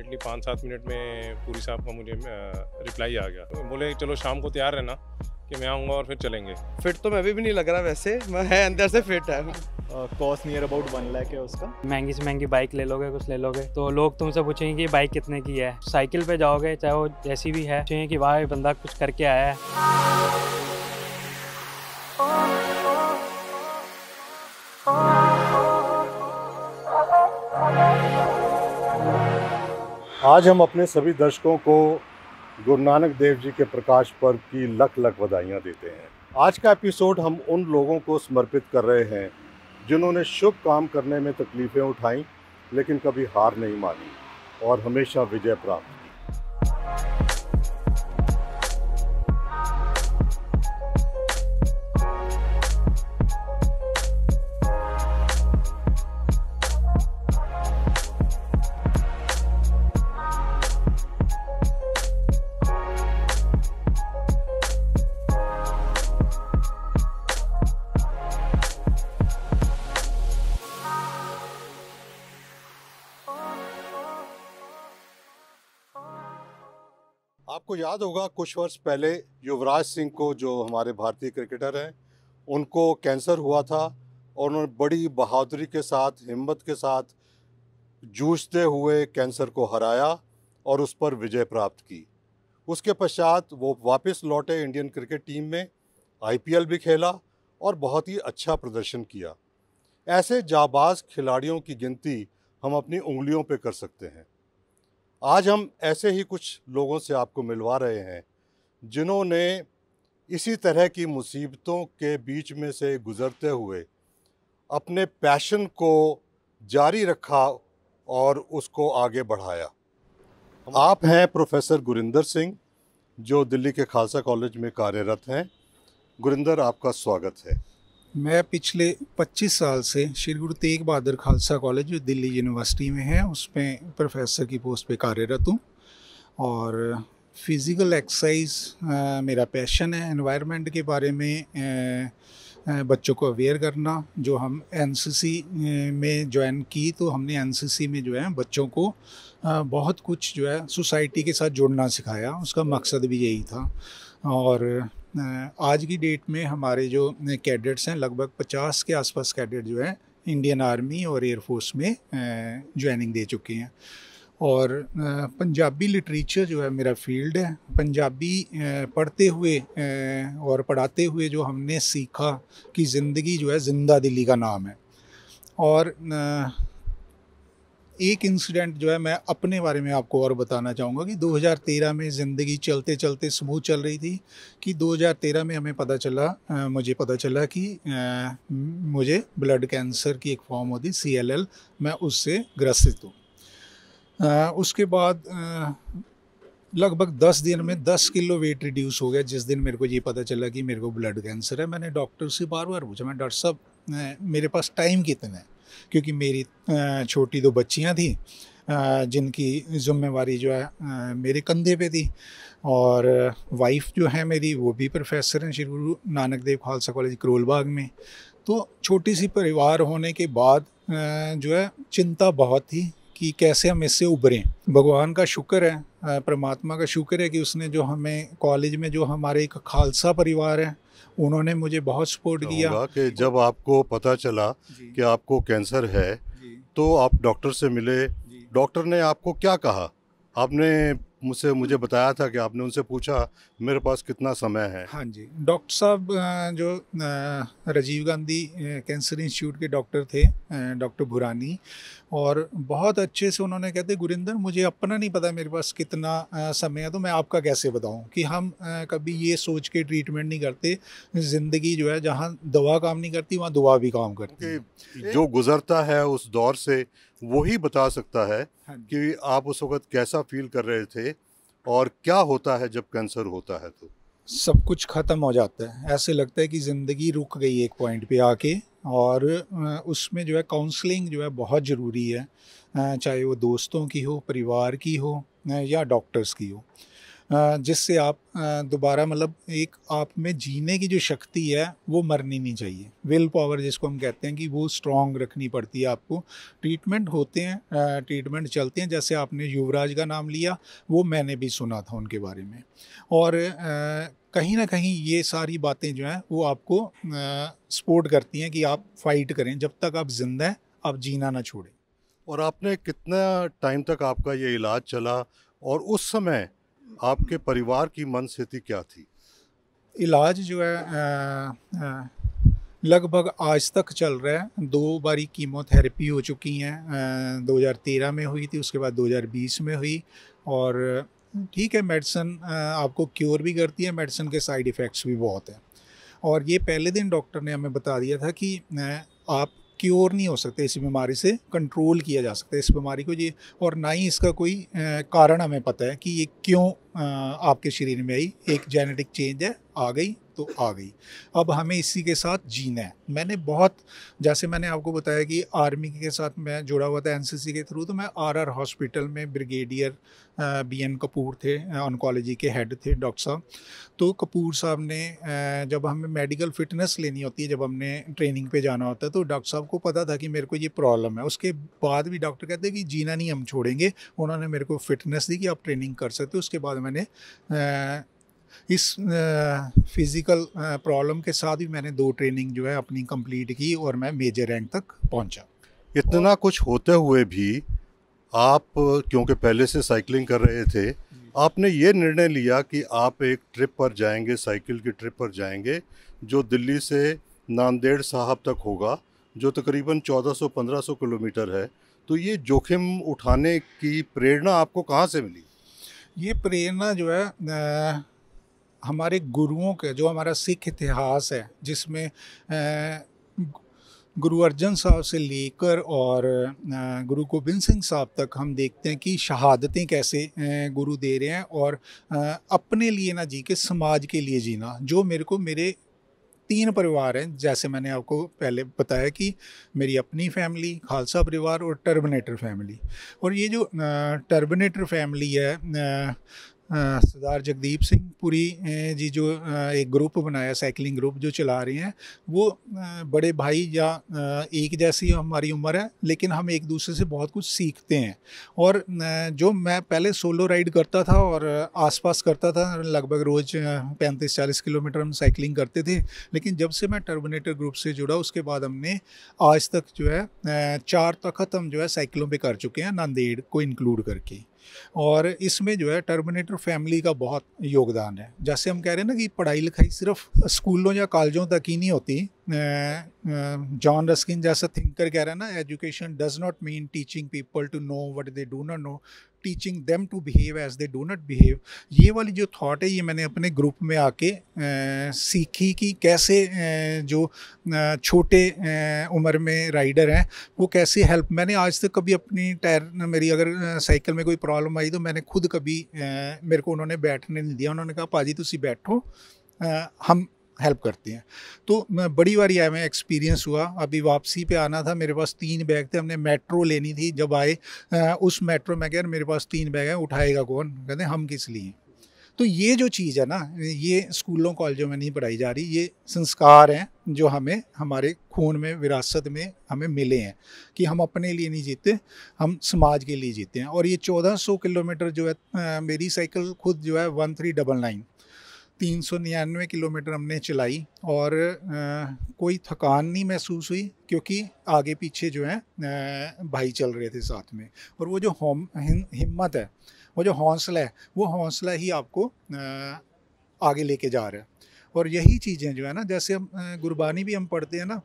Immediately 5-7 minute में पूरी साहब का मुझे रिप्लाई आ गया। तो बोले चलो शाम को तैयार रहना कि मैं आऊँगा और फिर चलेंगे। फिट तो मैं भी नहीं लग रहा, वैसे मैं है अंदर से फिट है। कॉस्ट नियर अबाउट 1 लाख है उसका। महंगी से महंगी बाइक ले लोगे, कुछ ले लोगे तो लोग तुमसे पूछेंगे कि बाइक कितने की है। साइकिल पे जाओगे चाहे वो जैसी भी है, पूछेंगे कि वाह ये बंदा कुछ करके आया है। आज हम अपने सभी दर्शकों को गुरु नानक देव जी के प्रकाश पर्व की लख लख बधाइयाँ देते हैं। आज का एपिसोड हम उन लोगों को समर्पित कर रहे हैं जिन्होंने शुभ काम करने में तकलीफ़ें उठाई लेकिन कभी हार नहीं मानी और हमेशा विजय प्राप्त की। आपको याद होगा कुछ वर्ष पहले युवराज सिंह को, जो हमारे भारतीय क्रिकेटर हैं, उनको कैंसर हुआ था और उन्होंने बड़ी बहादुरी के साथ, हिम्मत के साथ जूझते हुए कैंसर को हराया और उस पर विजय प्राप्त की। उसके पश्चात वो वापस लौटे इंडियन क्रिकेट टीम में, आईपीएल भी खेला और बहुत ही अच्छा प्रदर्शन किया। ऐसे जाबाज खिलाड़ियों की गिनती हम अपनी उंगलियों पे कर सकते हैं। आज हम ऐसे ही कुछ लोगों से आपको मिलवा रहे हैं जिन्होंने इसी तरह की मुसीबतों के बीच में से गुजरते हुए अपने पैशन को जारी रखा और उसको आगे बढ़ाया। आप हैं प्रोफेसर गुरिंदर सिंह, जो दिल्ली के खालसा कॉलेज में कार्यरत हैं। गुरिंदर, आपका स्वागत है। मैं पिछले 25 साल से श्री गुरु तेग बहादुर खालसा कॉलेज जो दिल्ली यूनिवर्सिटी में है उसमें प्रोफेसर की पोस्ट पे कार्यरत हूँ और फिज़िकल एक्सरसाइज मेरा पैशन है। एनवायरनमेंट के बारे में बच्चों को अवेयर करना, जो हम एनसीसी में ज्वाइन की तो हमने एनसीसी में जो है बच्चों को बहुत कुछ जो है सोसाइटी के साथ जुड़ना सिखाया, उसका मकसद भी यही था। और आज की डेट में हमारे जो कैडेट्स हैं, लगभग 50 के आसपास कैडेट जो है इंडियन आर्मी और एयरफोर्स में ज्वाइनिंग दे चुके हैं। और पंजाबी लिटरेचर जो है मेरा फील्ड है। पंजाबी पढ़ते हुए और पढ़ाते हुए जो हमने सीखा कि ज़िंदगी जो है जिंदा दिली का नाम है। और एक इंसिडेंट जो है मैं अपने बारे में आपको और बताना चाहूँगा कि 2013 में ज़िंदगी चलते चलते स्मूथ चल रही थी कि 2013 में मुझे पता चला कि मुझे ब्लड कैंसर की एक फॉर्म होती CLL, मैं उससे ग्रसित हूँ। उसके बाद लगभग 10 दिन में 10 किलो वेट रिड्यूस हो गया। जिस दिन मेरे को ये पता चला कि मेरे को ब्लड कैंसर है, मैंने डॉक्टर से बार बार पूछा, मैं डॉक्टर साहब मेरे पास टाइम कितना है, क्योंकि मेरी छोटी 2 बच्चियां थी जिनकी जिम्मेवारी जो है मेरे कंधे पे थी। और वाइफ जो है मेरी वो भी प्रोफेसर हैं श्री गुरु नानक देव खालसा कॉलेज करोलबाग में। तो छोटी सी परिवार होने के बाद जो है चिंता बहुत थी कि कैसे हम इससे उभरें। भगवान का शुक्र है, परमात्मा का शुक्र है कि उसने जो हमें कॉलेज में जो हमारे एक खालसा परिवार है उन्होंने मुझे बहुत सपोर्ट किया। कि जब आपको पता चला कि आपको कैंसर है तो आप डॉक्टर से मिले, डॉक्टर ने आपको क्या कहा? आपने मुझे बताया था कि आपने उनसे पूछा मेरे पास कितना समय है। हाँ जी, डॉक्टर साहब जो राजीव गांधी कैंसर इंस्टीट्यूट के डॉक्टर थे, डॉक्टर भुरानी, और बहुत अच्छे से उन्होंने कहते, गुरिंदर मुझे अपना नहीं पता मेरे पास कितना समय है, तो मैं आपका कैसे बताऊं कि हम कभी ये सोच के ट्रीटमेंट नहीं करते। ज़िंदगी जो है जहाँ दवा काम नहीं करती वहाँ दुआ भी काम करती है। जो गुजरता है उस दौर से वही बता सकता है कि आप उस वक्त कैसा फील कर रहे थे और क्या होता है जब कैंसर होता है। तो सब कुछ ख़त्म हो जाता है, ऐसे लगता है कि ज़िंदगी रुक गई एक पॉइंट पे आके। और उसमें जो है काउंसलिंग जो है बहुत ज़रूरी है, चाहे वो दोस्तों की हो, परिवार की हो या डॉक्टर्स की हो। जिससे आप दोबारा मतलब एक आप में जीने की जो शक्ति है वो मरनी नहीं चाहिए। विल पावर जिसको हम कहते हैं कि वो स्ट्रॉन्ग रखनी पड़ती है आपको। ट्रीटमेंट होते हैं, ट्रीटमेंट चलते हैं, जैसे आपने युवराज का नाम लिया, वो मैंने भी सुना था उनके बारे में। और कहीं ना कहीं ये सारी बातें जो हैं वो आपको सपोर्ट करती हैं कि आप फाइट करें, जब तक आप जिंदा हैं आप जीना ना छोड़ें। और आपने कितना टाइम तक आपका ये इलाज चला, और उस समय आपके परिवार की मनस्थिति क्या थी? इलाज जो है लगभग आज तक चल रहा है। 2 बारी कीमोथेरेपी हो चुकी हैं, 2013 में हुई थी, उसके बाद 2020 में हुई। और ठीक है, मेडिसिन आपको क्योर भी करती है, मेडिसिन के साइड इफ़ेक्ट्स भी बहुत हैं। और ये पहले दिन डॉक्टर ने हमें बता दिया था कि आप क्योर नहीं हो सकते, इस बीमारी से कंट्रोल किया जा सकता है इस बीमारी को, ये और ना ही इसका कोई कारण हमें पता है कि ये क्यों आपके शरीर में आई। एक जेनेटिक चेंज है, आ गई तो आ गई, अब हमें इसी के साथ जीना है। मैंने बहुत, जैसे मैंने आपको बताया कि आर्मी के साथ मैं जुड़ा हुआ था एनसीसी के थ्रू, तो मैं आरआर हॉस्पिटल में ब्रिगेडियर बीएन कपूर थे, ऑन्कोलॉजी के हेड थे डॉक्टर साहब। तो कपूर साहब ने जब हमें मेडिकल फिटनेस लेनी होती है, जब हमने ट्रेनिंग पे जाना होता है, तो डॉक्टर साहब को पता था कि मेरे को ये प्रॉब्लम है। उसके बाद भी डॉक्टर कहते हैं कि जीना नहीं हम छोड़ेंगे। उन्होंने मेरे को फिटनेस दी कि आप ट्रेनिंग कर सकते हो। उसके बाद मैंने इस फिज़िकल प्रॉब्लम के साथ भी मैंने 2 ट्रेनिंग जो है अपनी कंप्लीट की और मैं मेजर रैंक तक पहुंचा। इतना कुछ होते हुए भी आप, क्योंकि पहले से साइकिलिंग कर रहे थे, आपने ये निर्णय लिया कि आप एक ट्रिप पर जाएंगे, साइकिल की ट्रिप पर जाएंगे, जो दिल्ली से नांदेड़ साहब तक होगा, जो तकरीबन 1400-1500 किलोमीटर है। तो ये जोखिम उठाने की प्रेरणा आपको कहाँ से मिली? ये प्रेरणा जो है हमारे गुरुओं के, जो हमारा सिख इतिहास है, जिसमें गुरु अर्जन साहब से लेकर और गुरु गोबिंद सिंह साहब तक हम देखते हैं कि शहादतें कैसे गुरु दे रहे हैं, और अपने लिए ना जी के समाज के लिए जीना। जो मेरे को, मेरे 3 परिवार हैं, जैसे मैंने आपको पहले बताया कि मेरी अपनी फैमिली, खालसा परिवार और टर्मिनेटर फैमिली। और ये जो टर्मिनेटर फैमिली है, सरदार जगदीप सिंह पुरी जी जो एक ग्रुप बनाया, साइकिलिंग ग्रुप जो चला रहे हैं, वो बड़े भाई या एक जैसी हमारी उम्र है, लेकिन हम एक दूसरे से बहुत कुछ सीखते हैं। और जो मैं पहले सोलो राइड करता था और आसपास करता था, लगभग रोज़ 35-40 किलोमीटर हम साइकिलिंग करते थे, लेकिन जब से मैं टर्मिनेटर ग्रुप से जुड़ा, उसके बाद हमने आज तक जो है 4 तख़त हम जो है साइकिलों पे कर चुके हैं, नांदेड़ को इंक्लूड करके। और इसमें जो है टर्मिनेटर फैमिली का बहुत योगदान है। जैसे हम कह रहे हैं ना कि पढ़ाई लिखाई सिर्फ स्कूलों या कॉलेजों तक ही नहीं होती। जॉन रस्किन जैसा थिंकर कह रहा है ना, education does not mean teaching people to know what they do not know, teaching them to behave as they do not behave. ये वाली जो थॉट है, ये मैंने अपने ग्रुप में आके सीखी कि कैसे जो छोटे उम्र में राइडर हैं वो कैसे हेल्प। मैंने आज तक कभी अपनी टायर, मेरी अगर साइकिल में कोई प्रॉब्लम आई तो मैंने खुद कभी, मेरे को उन्होंने बैठने नहीं दिया। उन्होंने कहा पाजी तुसी बैठो, हम हेल्प करते हैं। तो बड़ी बारी आया, मैं एक्सपीरियंस हुआ। अभी वापसी पे आना था, मेरे पास 3 बैग थे, हमने मेट्रो लेनी थी। जब आए उस मेट्रो में, कह मेरे पास 3 बैग हैं, उठाएगा कौन? कहते हम किस लिए? तो ये जो चीज़ है ना, ये स्कूलों कॉलेजों में नहीं पढ़ाई जा रही। ये संस्कार हैं जो हमें हमारे खून में, विरासत में हमें मिले हैं कि हम अपने लिए नहीं जीते, हम समाज के लिए जीते हैं। और ये 1400 किलोमीटर जो है, मेरी साइकिल खुद जो है 1399 399 किलोमीटर हमने चलाई, और कोई थकान नहीं महसूस हुई, क्योंकि आगे पीछे जो है भाई चल रहे थे साथ में। और वो जो हिम्मत है, वो जो हौसला है, वो हौसला ही आपको आगे लेके जा रहा है। और यही चीज़ें जो है ना, जैसे हम गुरबानी भी हम पढ़ते हैं ना,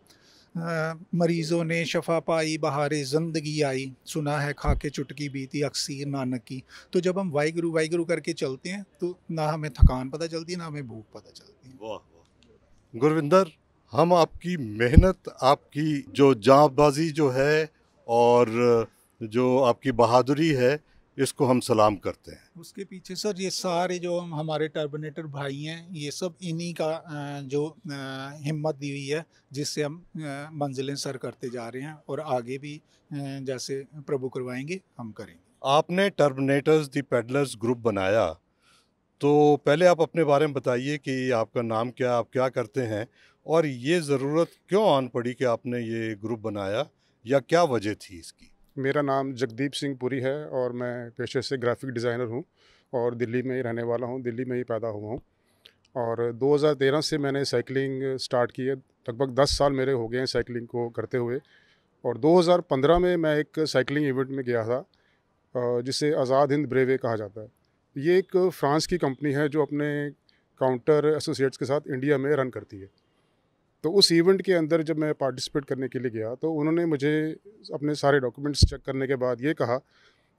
मरीज़ों ने शफा पाई, बहारे ज़िंदगी आई, सुना है खाके चुटकी बीती अक्सीर नानक की। तो जब हम वाहिगुरु वाहिगुरु करके चलते हैं तो ना हमें थकान पता चलती है, ना हमें भूख पता चलती है। वाह वाह। गुरविंदर, हम आपकी मेहनत, आपकी जो जांबाजी जो है और जो आपकी बहादुरी है, इसको हम सलाम करते हैं। उसके पीछे सर ये सारे जो हमारे टर्मिनेटर भाई हैं, ये सब इन्हीं का जो हिम्मत दी हुई है, जिससे हम मंजिलें सर करते जा रहे हैं, और आगे भी जैसे प्रभु करवाएंगे हम करेंगे। आपने टर्मिनेटर्स दी पेडलर्स ग्रुप बनाया, तो पहले आप अपने बारे में बताइए कि आपका नाम क्या, आप क्या करते हैं और ये ज़रूरत क्यों आन पड़ी कि आपने ये ग्रुप बनाया, या क्या वजह थी इसकी? मेरा नाम जगदीप सिंह पुरी है और मैं पेशे से ग्राफिक डिज़ाइनर हूँ और दिल्ली में ही रहने वाला हूँ, दिल्ली में ही पैदा हुआ हूँ। और 2013 से मैंने साइकिलिंग स्टार्ट की है, लगभग 10 साल मेरे हो गए हैं साइकिलिंग को करते हुए। और 2015 में मैं एक साइकिलिंग इवेंट में गया था जिसे आज़ाद हिंद ब्रेवे कहा जाता है। ये एक फ्रांस की कंपनी है जो अपने काउंटर एसोसिएट्स के साथ इंडिया में रन करती है। तो उस इवेंट के अंदर जब मैं पार्टिसिपेट करने के लिए गया तो उन्होंने मुझे अपने सारे डॉक्यूमेंट्स चेक करने के बाद ये कहा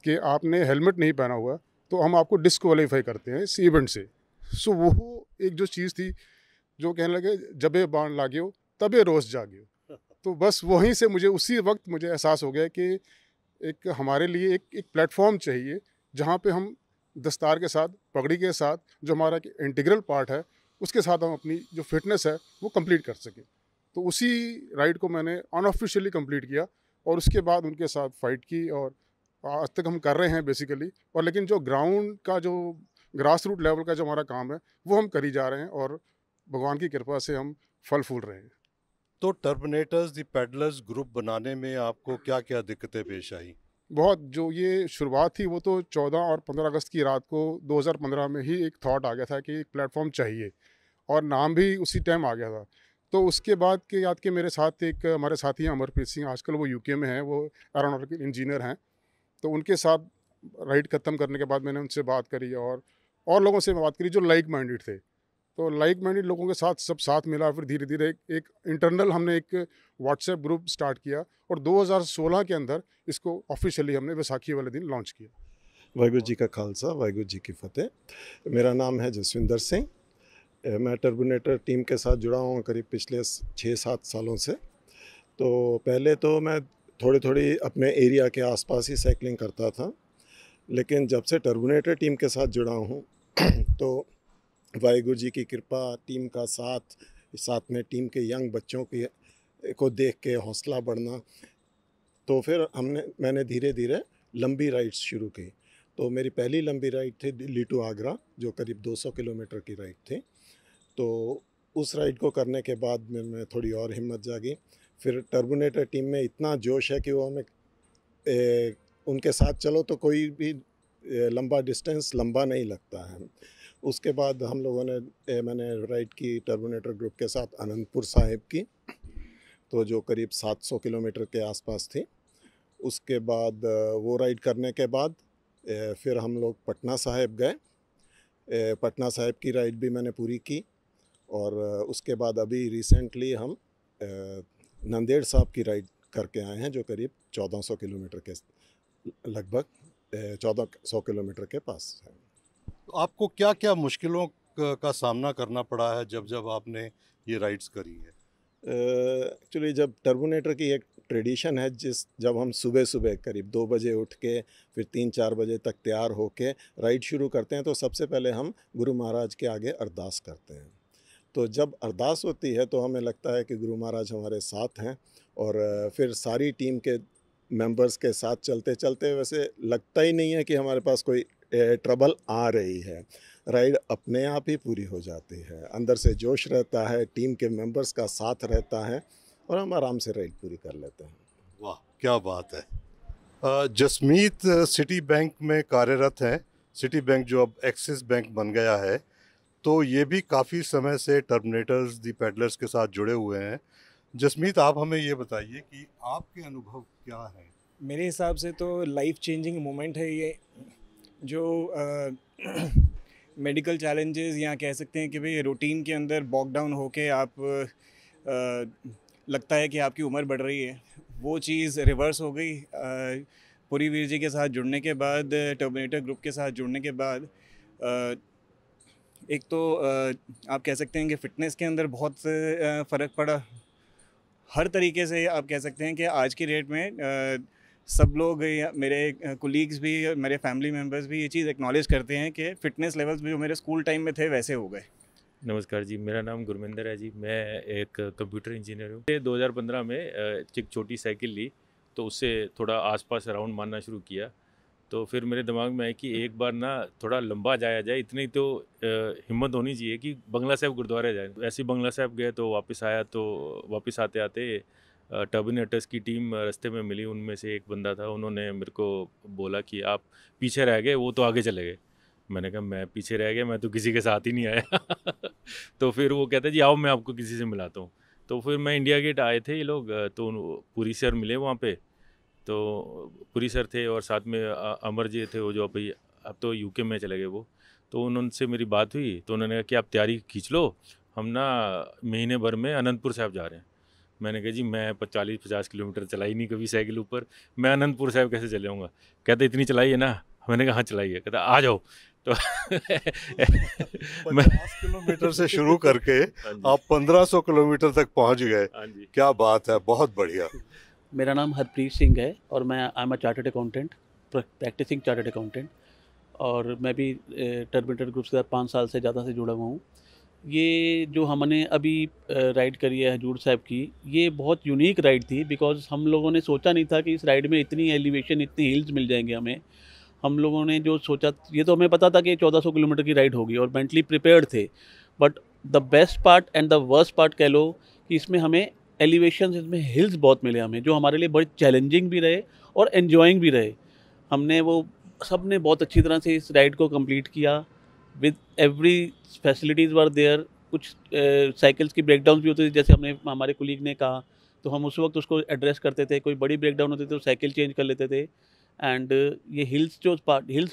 कि आपने हेलमेट नहीं पहना हुआ तो हम आपको डिस्क्वालीफाई करते हैं इस इवेंट से। सो वो एक जो चीज़ थी जो कहने लगे जबे बाण लाग्यो तबे रोज़ जागियो। तो बस वहीं से मुझे उसी वक्त मुझे एहसास हो गया कि एक हमारे लिए एक प्लेटफॉर्म चाहिए जहाँ पे हम दस्तार के साथ, पगड़ी के साथ, जो हमारा इंटीग्रल पार्ट है उसके साथ हम अपनी जो फिटनेस है वो कंप्लीट कर सकें। तो उसी राइड को मैंने अनऑफिशियली कंप्लीट किया और उसके बाद उनके साथ फाइट की और आज तक हम कर रहे हैं बेसिकली। और लेकिन जो ग्राउंड का जो ग्रास रूट लेवल का जो हमारा काम है वो हम करी जा रहे हैं और भगवान की कृपा से हम फल फूल रहे हैं। तो टर्मिनेटर्स द पैडलर्स ग्रुप बनाने में आपको क्या क्या दिक्कतें पेश आई? बहुत जो ये शुरुआत थी वो तो 14 और 15 अगस्त की रात को 2015 में ही एक थॉट आ गया था कि एक प्लेटफॉर्म चाहिए और नाम भी उसी टाइम आ गया था। तो उसके बाद के याद के मेरे साथ एक हमारे साथी हैं अमरप्रीत सिंह, आजकल वो यूके में हैं, वो एरोनॉटिकल इंजीनियर हैं। तो उनके साथ राइड ख़त्म करने के बाद मैंने उनसे बात करी और लोगों से बात करी जो लाइक माइंडेड थे। तो लाइक माइंडेड लोगों के साथ सब साथ मिला, फिर धीरे धीरे एक इंटरनल हमने एक व्हाट्सएप ग्रुप स्टार्ट किया और 2016 के अंदर इसको ऑफिशियली हमने बैसाखी वाले दिन लॉन्च किया। वाहिगुरू जी का खालसा, वाहिगुरू जी की फतेह। मेरा नाम है जसविंदर सिंह। मैं टर्बोनेटर टीम के साथ जुड़ा हूँ करीब पिछले 6-7 सालों से। तो पहले तो मैं थोड़ी अपने एरिया के आसपास ही साइकिलिंग करता था, लेकिन जब से टर्बोनेटर टीम के साथ जुड़ा हूँ तो वाहिगुरू जी की कृपा, टीम का साथ में टीम के यंग बच्चों को देख के हौसला बढ़ना, तो फिर मैंने धीरे धीरे लंबी राइड्स शुरू की। तो मेरी पहली लंबी राइड थी दिल्ली टू आगरा, जो करीब 200 किलोमीटर की राइड थी। तो उस राइड को करने के बाद में थोड़ी और हिम्मत जागी। फिर टर्बोनेटर टीम में इतना जोश है कि वो हमें उनके साथ चलो तो कोई भी लंबा डिस्टेंस लंबा नहीं लगता है। उसके बाद हम लोगों ने मैंने राइड की टर्बोनेटर ग्रुप के साथ अनंतपुर साहिब की, तो जो करीब 700 किलोमीटर के आसपास थी। उसके बाद वो राइड करने के बाद फिर हम लोग पटना साहिब गए। पटना साहिब की राइड भी मैंने पूरी की और उसके बाद अभी रिसेंटली हम नांदेड़ साहब की राइड करके आए हैं, जो करीब 1400 किलोमीटर के लगभग 1400 किलोमीटर के पास है। आपको क्या क्या मुश्किलों का सामना करना पड़ा है जब आपने ये राइड्स करी है? एक्चुअली जब टर्बोनेटर की एक ट्रेडिशन है, जब हम सुबह करीब 2 बजे उठ के फिर 3-4 बजे तक तैयार होके राइड शुरू करते हैं, तो सबसे पहले हम गुरु महाराज के आगे अरदास करते हैं। तो जब अरदास होती है तो हमें लगता है कि गुरु महाराज हमारे साथ हैं और फिर सारी टीम के मेंबर्स के साथ चलते चलते वैसे लगता ही नहीं है कि हमारे पास कोई ट्रबल आ रही है। राइड अपने आप ही पूरी हो जाती है, अंदर से जोश रहता है, टीम के मेंबर्स का साथ रहता है और हम आराम से राइड पूरी कर लेते हैं। वाह, क्या बात है। जसमीत सिटी बैंक में कार्यरत हैं। सिटी बैंक जो अब एक्सिस बैंक बन गया है, तो ये भी काफ़ी समय से टर्मिनेटर्स दी पैडलर्स के साथ जुड़े हुए हैं। जसमीत, आप हमें ये बताइए कि आपके अनुभव क्या हैं? मेरे हिसाब से तो लाइफ चेंजिंग मोमेंट है ये, जो मेडिकल चैलेंजेस या कह सकते हैं कि भाई रूटीन के अंदर बॉक डाउन होके आप लगता है कि आपकी उम्र बढ़ रही है, वो चीज़ रिवर्स हो गई। पुरी वीर जी के साथ जुड़ने के बाद, टर्मिनेटर ग्रुप के साथ जुड़ने के बाद एक तो आप कह सकते हैं कि फ़िटनेस के अंदर बहुत फ़र्क पड़ा। हर तरीके से आप कह सकते हैं कि आज की डेट में सब लोग, मेरे कोलीग्स भी, मेरे फैमिली मेम्बर्स भी ये चीज़ एक्नॉलेज करते हैं कि फ़िटनेस लेवल्स भी जो मेरे स्कूल टाइम में थे वैसे हो गए। नमस्कार जी, मेरा नाम गुरमिंदर है जी। मैं एक कंप्यूटर इंजीनियर हूँ। 2015 में एक छोटी साइकिल ली, तो उससे थोड़ा आसपास राउंड मारना शुरू किया। तो फिर मेरे दिमाग में है कि एक बार ना थोड़ा लंबा जाया जाए, इतनी तो हिम्मत होनी चाहिए कि बंगला साहिब गुरुद्वारे जाए। ऐसे ही बंगला साहिब गए तो वापस आया, तो वापस आते आते टर्बिनेटर्स की टीम रास्ते में मिली। उनमें से एक बंदा था, उन्होंने मेरे को बोला कि आप पीछे रह गए, वो तो आगे चले गए। मैंने कहा मैं पीछे रह गया, मैं तो किसी के साथ ही नहीं आया। तो फिर वो कहते जी आओ मैं आपको किसी से मिलाता हूँ। तो फिर मैं इंडिया गेट आए थे ये लोग, तो पुरी सर मिले वहाँ पे। तो पुरी सर थे और साथ में अमर जी थे, वो जो अभी अब तो यूके में चले गए वो। तो उनसे मेरी बात हुई, तो उन्होंने कहा कि आप तैयारी खींच लो, हम ना महीने भर में अनंतपुर साहिब जा रहे हैं। मैंने कहा जी मैं 40-50 किलोमीटर चलाई नहीं कभी साइकिल ऊपर, मैं अनंतपुर साहिब कैसे चले जाऊँगा। कहते इतनी चलाई है ना। मैंने कहा हाँ चलाई है। कहता आ जाओ। तो 50 किलोमीटर से शुरू करके आप 1500 किलोमीटर तक पहुंच गए। क्या बात है, बहुत बढ़िया। मेरा नाम हरप्रीत सिंह है और मैं I am a chartered accountant, practising chartered accountant, और मैं भी टर्बिनेटर ग्रुप के साथ 5 साल से ज़्यादा से जुड़ा हुआ हूँ। ये जो हमने अभी राइड करी है हजूर साहिब की, ये बहुत यूनिक राइड थी, बिकॉज़ हम लोगों ने सोचा नहीं था कि इस राइड में इतनी एलिवेशन, इतनी हिल्स मिल जाएंगे हमें। हम लोगों ने जो सोचा, ये तो हमें पता था कि 1400 किलोमीटर की राइड होगी और मेंटली प्रिपेयर्ड थे, but the best part and the worst part कह लो कि इसमें हमें एलिवेशन, इसमें हिल्स बहुत मिले हमें, जो हमारे लिए बड़े चैलेंजिंग भी रहे और एन्जॉइंग भी रहे। हमने वो सब ने बहुत अच्छी तरह से इस राइड को कंप्लीट किया, with every facilities were there. कुछ साइकिल्स की ब्रेकडाउन भी होती थी, जैसे हमने हमारे कुलीग ने कहा, तो हम उस वक्त उसको एड्रेस करते थे। कोई बड़ी ब्रेकडाउन होती थी तो साइकिल चेंज कर लेते थे। एंड ये हिल्स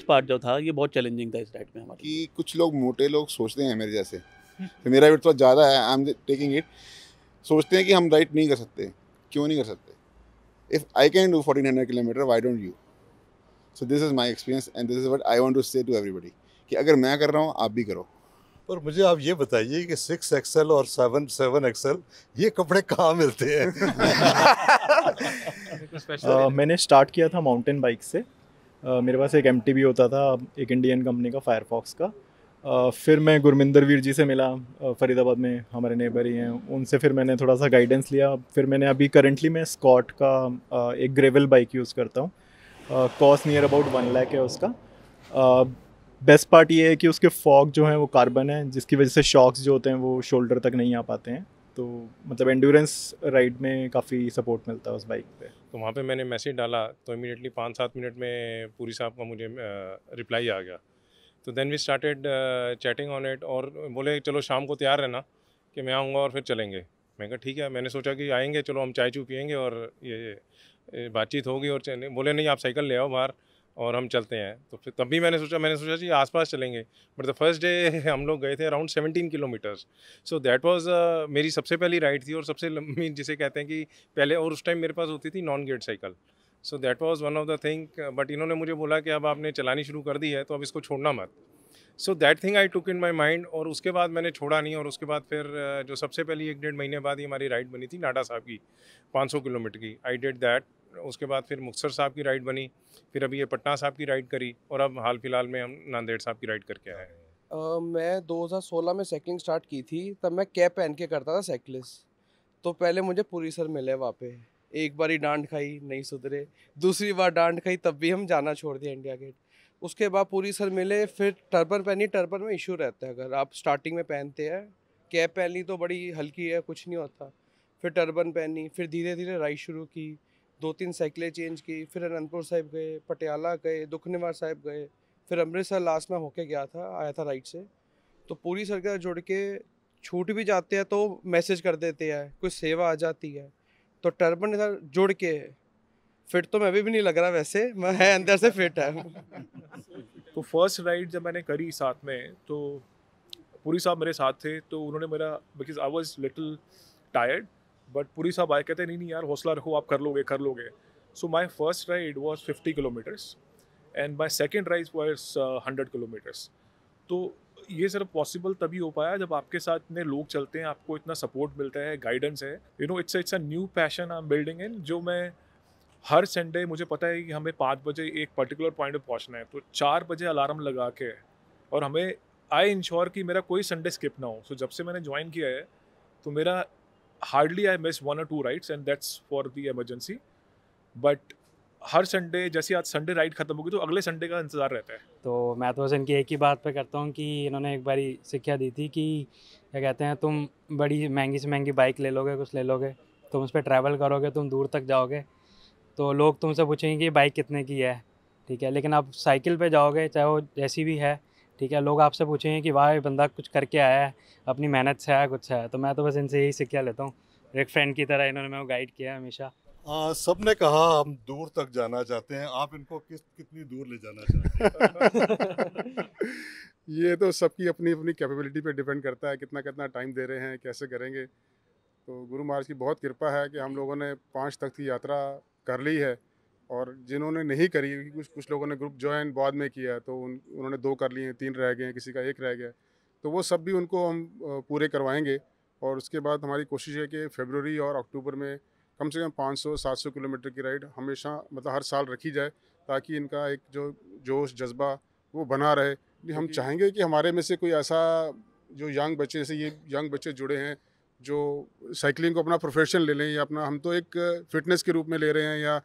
पार्ट जो था, ये बहुत चैलेंजिंग था इस राइड में हमारे। कि कुछ लोग मोटे लोग सोचते हैं मेरे जैसे, तो मेरा वेट थोड़ा ज़्यादा है, आई एम टेकिंग इट, सोचते हैं कि हम राइड नहीं कर सकते। क्यों नहीं कर सकते? If I can do 1400 kilometre, why don't you? So this is my experience and this is what I want to say to everybody, कि अगर मैं कर रहा हूँ आप भी करो। और मुझे आप ये बताइए कि 6XL और 7XL ये कपड़े कहाँ मिलते हैं? मैंने स्टार्ट किया था माउंटेन बाइक से। मेरे पास एक MTB होता था, एक इंडियन कंपनी का, फायरफॉक्स का। फिर मैं गुरमिंदर वीर जी से मिला, फरीदाबाद में हमारे नेबर ही हैं, उनसे फिर मैंने थोड़ा सा गाइडेंस लिया। फिर मैंने अभी करंटली मैं स्कॉट का एक ग्रेवल बाइक यूज़ करता हूँ। कॉस्ट नियर अबाउट 1 लाख है उसका। बेस्ट पार्ट ये है कि उसके फॉग जो है वो कार्बन है, जिसकी वजह से शॉक्स जो होते हैं वो शोल्डर तक नहीं आ पाते हैं। तो मतलब एंड्योरेंस राइड में काफ़ी सपोर्ट मिलता है उस बाइक पे। तो वहाँ पे मैंने मैसेज डाला तो इमीडिएटली 5-7 मिनट में पुरी साहब का मुझे रिप्लाई आ गया। तो then we started chatting on it, और बोले चलो शाम को तैयार रहना कि मैं आऊँगा और फिर चलेंगे। मैं कहा ठीक है। मैंने सोचा कि आएंगे, चलो हम चाय चू पियेंगे और ये बातचीत होगी और चलेंगे। बोले नहीं आप साइकिल ले आओ बाहर और हम चलते हैं। तो फिर तभी मैंने सोचा जी आसपास चलेंगे। बट द फर्स्ट डे हम लोग गए थे around 17 kilometres. So that was मेरी सबसे पहली राइड थी और सबसे लंबी, जिसे कहते हैं कि पहले, और उस टाइम मेरे पास होती थी non gait cycle. So that was one of the thing. But इन्होंने मुझे बोला कि अब आपने चलानी शुरू कर दी है तो अब इसको छोड़ना मत। So that thing I took in my mind, और उसके बाद मैंने छोड़ा नहीं। और उसके बाद फिर जो सबसे पहली 1-1.5 महीने बाद ही हमारी राइड बनी थी नाडा साहब की 500 किलोमीटर की, आई डिड दैट। उसके बाद फिर मुक्तसर साहब की राइड बनी, फिर अभी ये पटना साहब की राइड करी, और अब हाल फिलहाल में हम नांदेड़ साहब की राइड करके आए हैं। मैं 2016 में साइकिलिंग स्टार्ट की थी, तब मैं कैप पहन के करता था साइकिलिस्ट। तो पहले मुझे पुरी सर मिले वहाँ पे, एक बार ही डांट खाई, नहीं सुधरे। दूसरी बार डांट खाई, तब भी हम जाना छोड़ दिया इंडिया गेट। उसके बाद पुरी सर मिले, फिर टर्बन पहनी। टर्बन में इशू रहता है, अगर आप स्टार्टिंग में पहनते हैं, कैप पहन ली तो बड़ी हल्की है, कुछ नहीं होता। फिर टर्बन पहनी, फिर धीरे धीरे राइड शुरू की, 2-3 साइकिलें चेंज की। फिर अनंतपुर साहिब गए, पटियाला गए, दुखनिवार साहिब गए, फिर अमृतसर लास्ट में होके गया था, आया था राइड से। तो पूरी सर के जुड़ के छूट भी जाते हैं तो मैसेज कर देते हैं, कुछ सेवा आ जाती है। तो टर्बन सर जुड़ के फिट तो मैं भी नहीं लग रहा, वैसे मैं है अंदर से फिट है। तो फर्स्ट राइड जब मैंने करी साथ में, तो पुरी साहब मेरे साथ थे। तो उन्होंने मेरा, because I was little tired, but Puri साहब आए, कहते नहीं यार हौसला रखो, आप कर लोगे। So my first ride was 50 kilometres and my second ride was 100 kilometres. तो ये सिर्फ पॉसिबल तभी हो पाया जब आपके साथ इतने लोग चलते हैं, आपको इतना सपोर्ट मिलता है, गाइडेंस है। You know it's a new passion I am building in, जो मैं हर संडे, मुझे पता है कि हमें 5 बजे एक पर्टिकुलर पॉइंट पे पहुंचना है, तो 4 बजे अलार्म लगा के, और हमें आई इंश्योर कि मेरा कोई संडे स्किप ना हो। सो जब से मैंने ज्वाइन किया है तो मेरा hardly I miss 1 or 2 rides, and that's for the emergency. But her Sunday, जैसे आज संडे राइड खत्म होगी तो अगले संडे का इंतज़ार रहता है। तो मैं तो बस इनकी एक ही बात पे करता हूँ कि इन्होंने एक बारी शिक्षा दी थी कि क्या कहते हैं, तुम बड़ी महंगी से महंगी बाइक ले लोगे, कुछ ले लोगे, तुम उस पर ट्रैवल करोगे, तुम दूर तक जाओगे, तो लोग तुमसे पूछेंगे कि बाइक कितने की है, ठीक है। लेकिन आप साइकिल पे जाओगे, चाहे वो जैसी भी है, ठीक है, लोग आपसे पूछेंगे कि वाह ये बंदा कुछ करके आया है, अपनी मेहनत से आया, कुछ है। तो मैं तो बस इनसे यही शिक्षा लेता हूँ, एक फ्रेंड की तरह इन्होंने मेरे को गाइड किया है हमेशा। सबने कहा हम दूर तक जाना चाहते हैं, आप इनको कितनी दूर ले जाना चाहते हैं? ये तो सबकी अपनी अपनी कैपेबिलिटी पे डिपेंड करता है, कितना कितना टाइम दे रहे हैं, कैसे करेंगे। तो गुरु महाराज की बहुत कृपा है कि हम लोगों ने 5 तक की यात्रा कर ली है, और जिन्होंने नहीं करी, कुछ लोगों ने ग्रुप ज्वाइन बाद में किया, तो उन्होंने 2 कर लिए हैं, 3 रह गए हैं, किसी का 1 रह गया, तो वो सब भी उनको हम पूरे करवाएंगे। और उसके बाद हमारी कोशिश है कि फरवरी और अक्टूबर में कम से कम 500-700 किलोमीटर की राइड हमेशा, मतलब हर साल रखी जाए, ताकि इनका एक जो जोश जज्बा वो बना रहे। हम चाहेंगे कि हमारे में से कोई ऐसा जो यंग बच्चे, जैसे ये यंग बच्चे जुड़े हैं जो साइकिलिंग को अपना प्रोफेशन ले लें, या अपना, हम तो एक फ़िटनेस के रूप में ले रहे हैं, या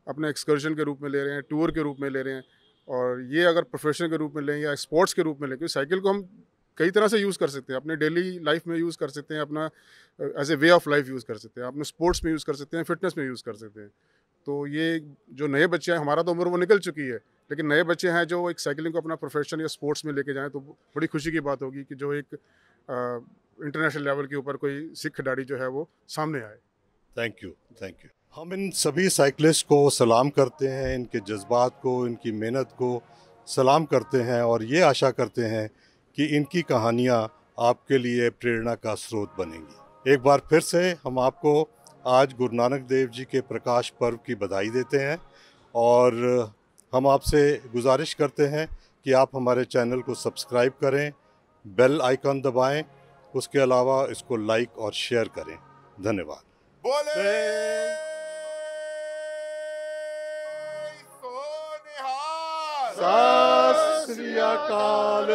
अपने एक्सकर्शन के रूप में ले रहे हैं, टूर के रूप में ले रहे हैं, और ये अगर प्रोफेशन के रूप में लें या स्पोर्ट्स के रूप में लें, क्योंकि साइकिल को हम कई तरह से यूज़ कर सकते हैं, अपने डेली लाइफ में यूज़ कर सकते हैं, अपना as a way of life use कर सकते हैं, अपने स्पोर्ट्स में यूज़ कर सकते हैं, फिटनेस में यूज़ कर सकते हैं। तो ये जो नए बच्चे हैं, हमारा तो उम्र वो निकल चुकी है, लेकिन नए बच्चे हैं जो एक साइकिलिंग को अपना प्रोफेशन या स्पोर्ट्स में लेके जाएँ, तो बड़ी खुशी की बात होगी कि जो एक इंटरनेशनल लेवल के ऊपर कोई सिख खिलाड़ी जो है वो सामने आए। Thank you, thank you. हम इन सभी साइकिलिस्ट को सलाम करते हैं, इनके जज्बात को, इनकी मेहनत को सलाम करते हैं, और ये आशा करते हैं कि इनकी कहानियाँ आपके लिए प्रेरणा का स्रोत बनेंगी। एक बार फिर से हम आपको आज गुरु नानक देव जी के प्रकाश पर्व की बधाई देते हैं, और हम आपसे गुजारिश करते हैं कि आप हमारे चैनल को सब्सक्राइब करें, बेल आइकन दबाएं, उसके अलावा इसको लाइक और शेयर करें। धन्यवाद। बोले सत श्री अकाल।